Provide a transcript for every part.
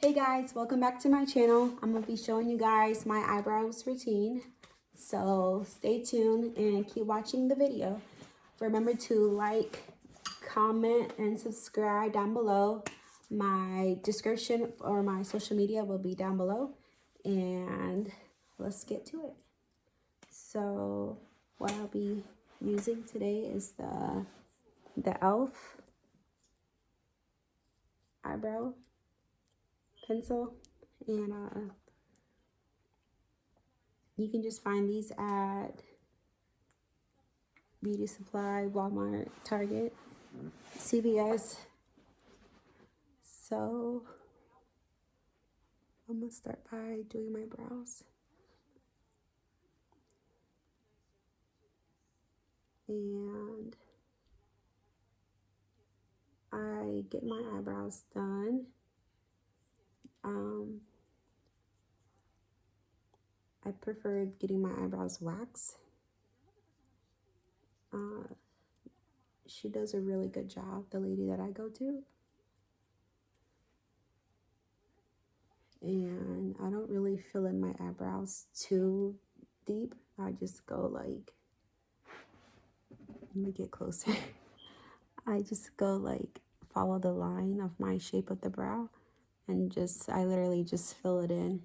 Hey guys, welcome back to my channel. I'm going to be showing you guys my eyebrows routine. So stay tuned and keep watching the video. Remember to like, comment, and subscribe down below. My description or my social media will be down below. And let's get to it. So what I'll be using today is the e.l.f. eyebrow pencil, and you can just find these at Beauty Supply, Walmart, Target, CVS. So I'm gonna start by doing my brows. And I get my eyebrows done. I prefer getting my eyebrows waxed. She does a really good job, the lady that I go to. And I don't really fill in my eyebrows too deep. I just go like, let me get closer. I just go like, follow the line of my shape of the brow, and I literally just fill it in.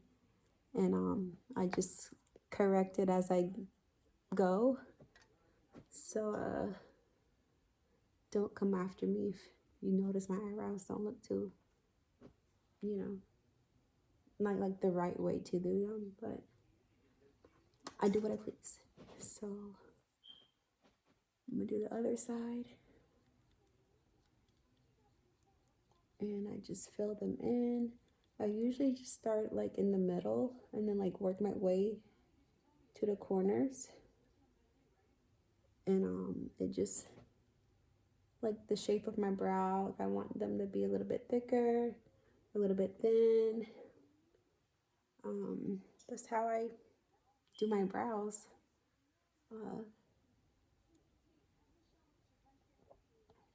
And I just correct it as I go. So don't come after me if you notice my eyebrows don't look too, not like the right way to do them, but I do what I please. So I'm gonna do the other side. And I just fill them in. I usually just start like in the middle and then like work my way to the corners. And it just, like the shape of my brow, if I want them to be a little bit thicker, a little bit thin, that's how I do my brows.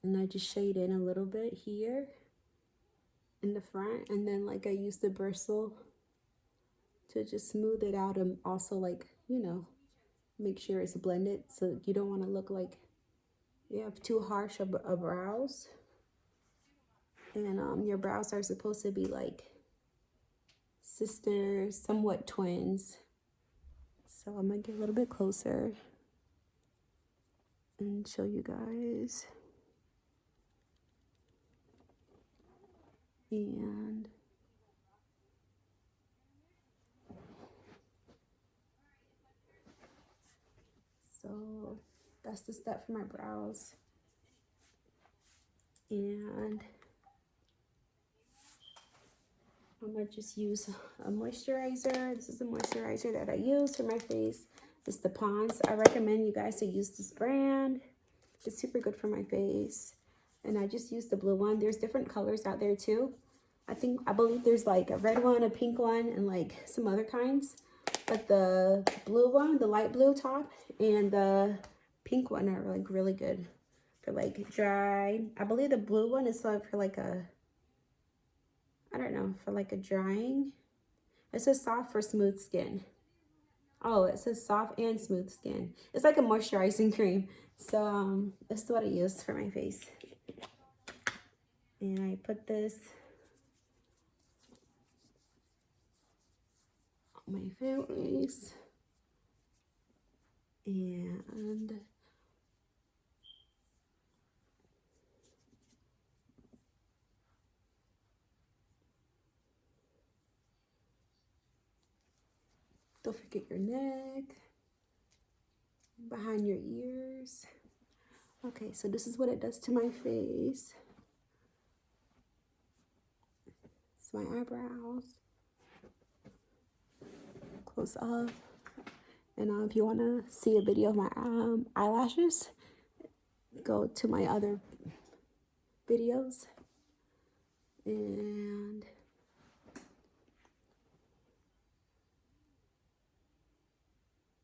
And I just shade in a little bit here in the front, and then like I use the bristle to just smooth it out, and also like, make sure it's blended, so you don't want to look like you have too harsh of brows. And your brows are supposed to be like sisters, somewhat twins. So I'm gonna get a little bit closer and show you guys. And so that's the step for my brows. And I'm gonna just use a moisturizer. This is the moisturizer that I use for my face. It's the Pond's. I recommend you guys to use this brand. It's super good for my face. And I just use the blue one. There's different colors out there too. I believe there's like a red one, a pink one, and like some other kinds. But the blue one, the light blue top, and the pink one are like really good for like dry. I believe the blue one is like for like a, I don't know, for like a drying. It says soft for smooth skin. Oh, it says soft and smooth skin. It's like a moisturizing cream. So this is what I use for my face. And I put this on my face. And don't forget your neck, behind your ears. Okay, so this is what it does to my face. It's my eyebrows. Close up. And if you want to see a video of my eyelashes, go to my other videos. And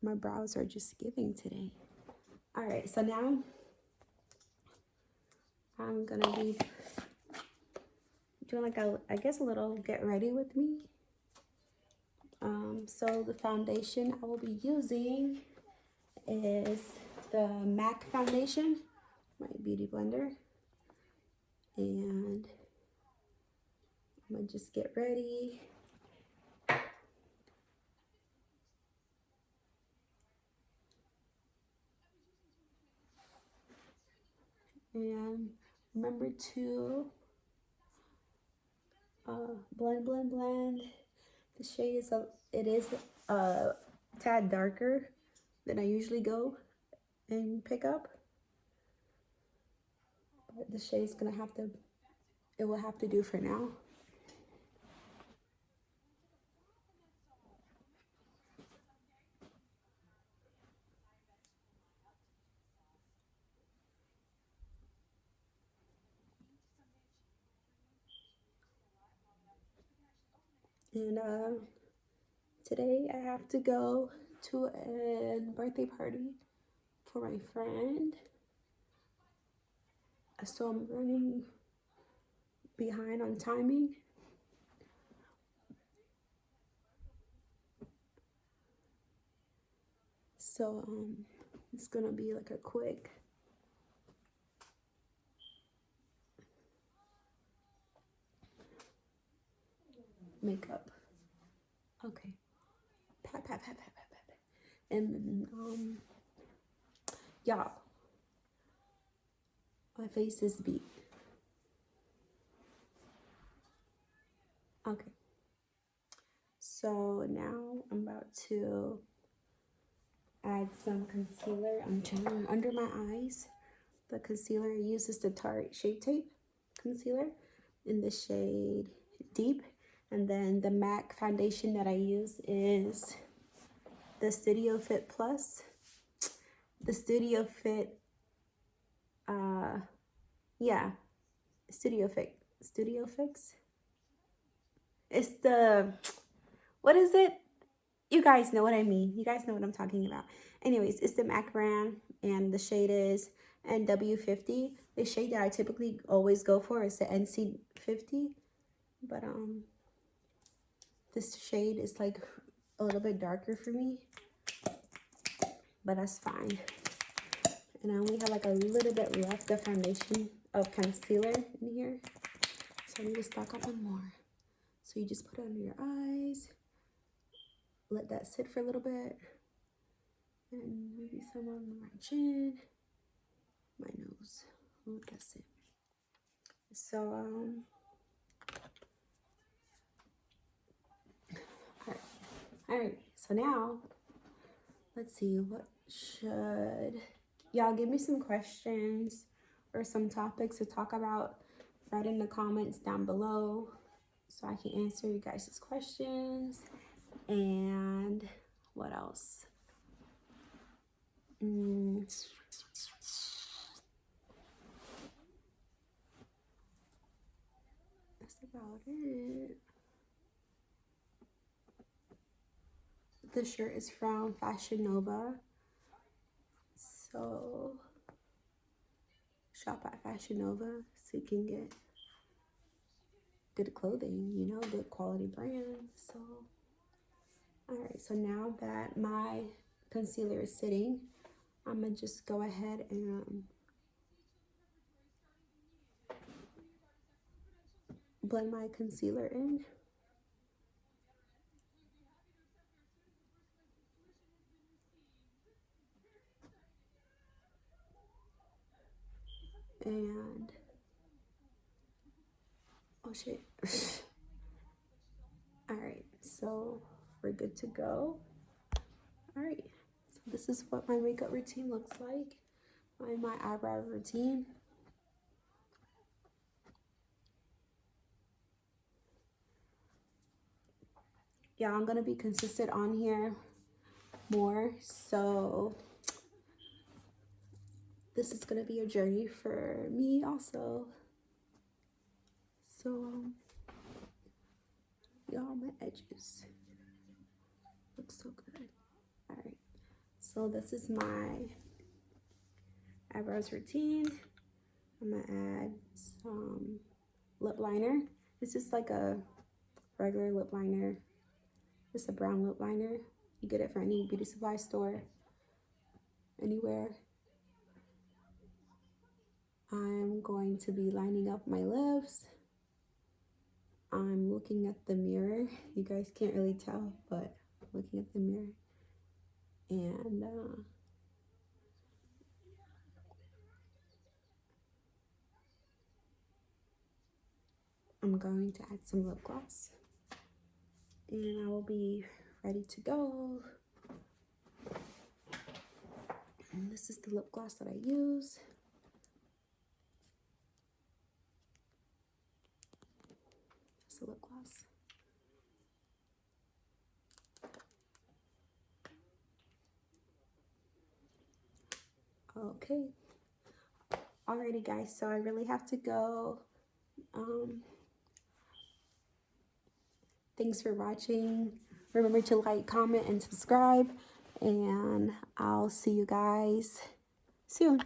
my brows are just giving today. All right, so now I'm gonna be doing like I guess a little get ready with me. So the foundation I will be using is the MAC foundation, my beauty blender, and I'm gonna just get ready. And remember to blend, blend, blend. The shade is a tad darker than I usually go and pick up. But the shade's gonna have to, it will have to do for now. And today I have to go to a birthday party for my friend. So I'm running behind on timing. So it's gonna be like a quick makeup. Okay. Pat, pat, pat, pat, pat, pat, pat. And y'all, my face is beat. Okay. So now I'm about to add some concealer under my eyes. The concealer I use is the Tarte Shape Tape concealer in the shade Deep. And then the MAC foundation that I use is the Studio Fit Plus. The Studio Fit, yeah, Studio Fix. It's the, what is it? You guys know what I mean. You guys know what I'm talking about. Anyways, it's the MAC brand, and the shade is NW50. The shade that I typically always go for is the NC50. But this shade is like a little bit darker for me. But that's fine. And I only have like a little bit left of foundation of concealer in here. So I need to stock up on more. So you just put it under your eyes. Let that sit for a little bit. And maybe some on my chin. My nose. Let that sit. So, Alright. So now, let's see. What should... Y'all give me some questions or some topics to talk about. Write in the comments down below so I can answer you guys' questions. And what else? That's about it. The shirt is from Fashion Nova. So shop at Fashion Nova so you can get good clothing, you know, good quality brand. So, all right, so now that my concealer is sitting, I'm gonna just go ahead and blend my concealer in. And oh shit. All right, so we're good to go. All right, so this is what my makeup routine looks like. My eyebrow routine. Yeah, I'm gonna be consistent on here more, so this is gonna be a journey for me also. So y'all, my edges look so good. All right, so this is my eyebrows routine. I'm gonna add some lip liner. This is like a regular lip liner. It's a brown lip liner. You get it from any beauty supply store, anywhere. I'm going to be lining up my lips. I'm looking at the mirror. You guys can't really tell, but I'm looking at the mirror. And I'm going to add some lip gloss. And I will be ready to go. And this is the lip gloss that I use. It's a lip gloss. Okay. Alrighty guys, so I really have to go. Thanks for watching. Remember to like, comment, and subscribe. And I'll see you guys soon.